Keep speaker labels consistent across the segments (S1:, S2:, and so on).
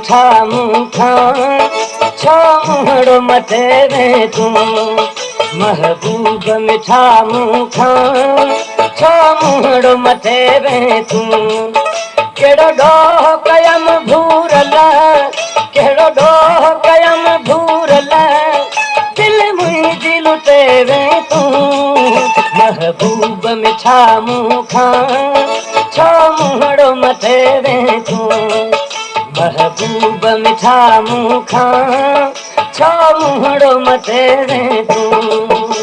S1: मिठा मूंखा छो मुहड़ो मथे वे तू महबूब मिठा मूंखा छो मुहड़ो मथे वे तू केड़ो डोह कयम भूरल केड़ो डोह कयम भूरल दिल मुंहिंजी लुटे वे तू महबूब मिठा मूंखा छो मुहड़ो मथे वे तू महबूब मिठा मूंखा छो मुहड़ो मथे वे तू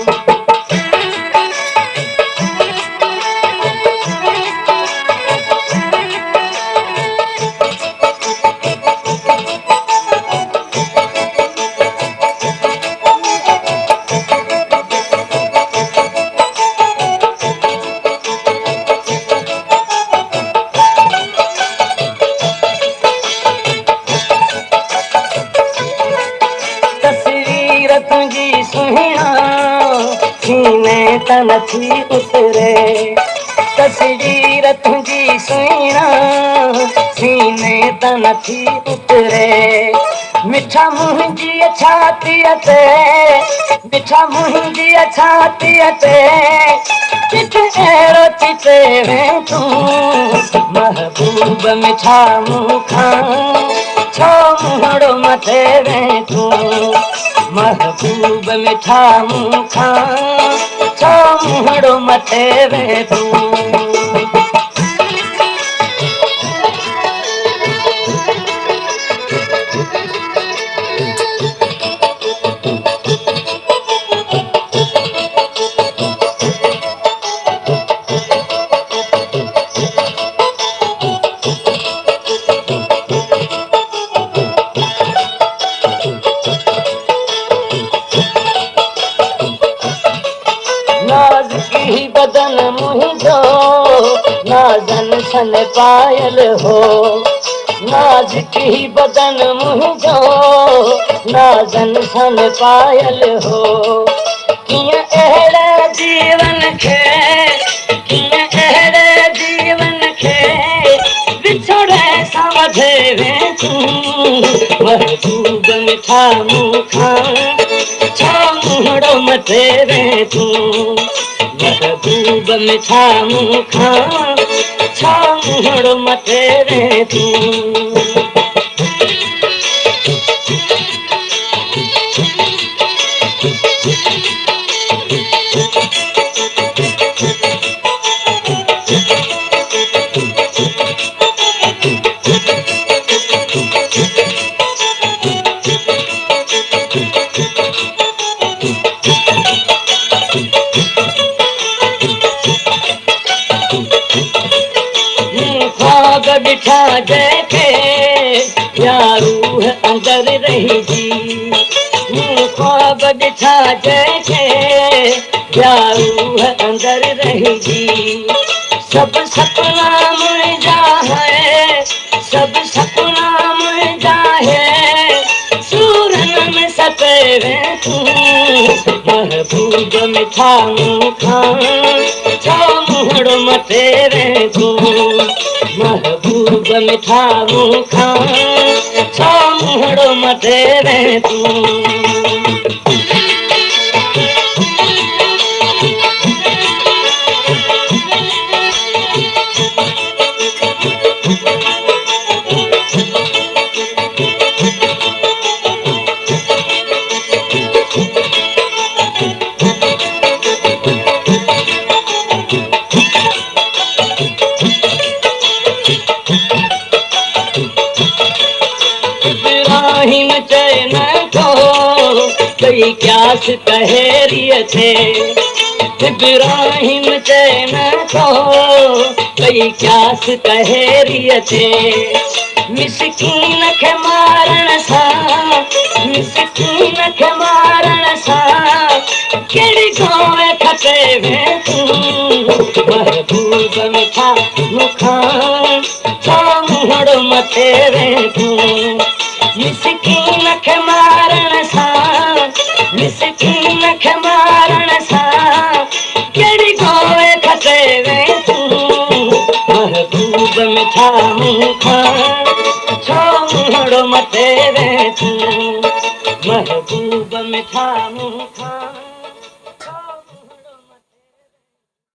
S1: तुझी सुहिणा सीने त नथी उतरे तस्वीर तुझी सुहिणा सीने त नथी उतरे मिठा मुंहिंजी छातीअ ते मिठा मुंहिंजी छातीअ ते चित अहिड़ो चिते वे तूं महबूब मिठा मूंखा छो मुहड़ो मथे वे तूं महबूब मिठा मूंखा छो मुहड़ो मथे वे तूं नाज़की बदन मुंहिंजो नाज़न सन पायल हो नाज़की बदन मुंहिंजो नाज़न सन पायल हो कीअं अहिड़े जीवन खे कीअं अहिड़े जीवन खे विछोड़े सां वधे वे तूं महबूब मिठा मूंखा छो मुहड़ो मथे वे तूं महबूब मिठा मूंखा छो मुहड़ो मथे वे तूं ख्वाब ॾिठा जंहिंखे या रूह अंदर रहिजी ख्वाब ॾिठा जंहिंखे या रूह अंदर रहिजी सभु सपना मुंहिंजा है सभु सपना मुंहिंजा है सूरन में सते वे तूं महबूब मिठा मूंखा छो मुहड़ो मथे वे तूं महबूब मिठा मूंखा छो मुहड़ो मथे वे तूं इब्राहिम चैन को कई क्यास कहेरिय थे इब्राहिम चैन को कई क्यास कहेरिय थे मिसकीन खे मारण सां मिसकीन खे मारण सां कहिड़ी गोवे खटे वे तूं महबूब मिठा मूंखा छो मुहड़ो मथे वे तूं मिसकीन खे मारण सां मिसकीन खे मारण सां कहिड़ी गोवे खटे वे तूं महबूब मिठा मूंखा छो मुहड़ो महबूब मिठा मूंखां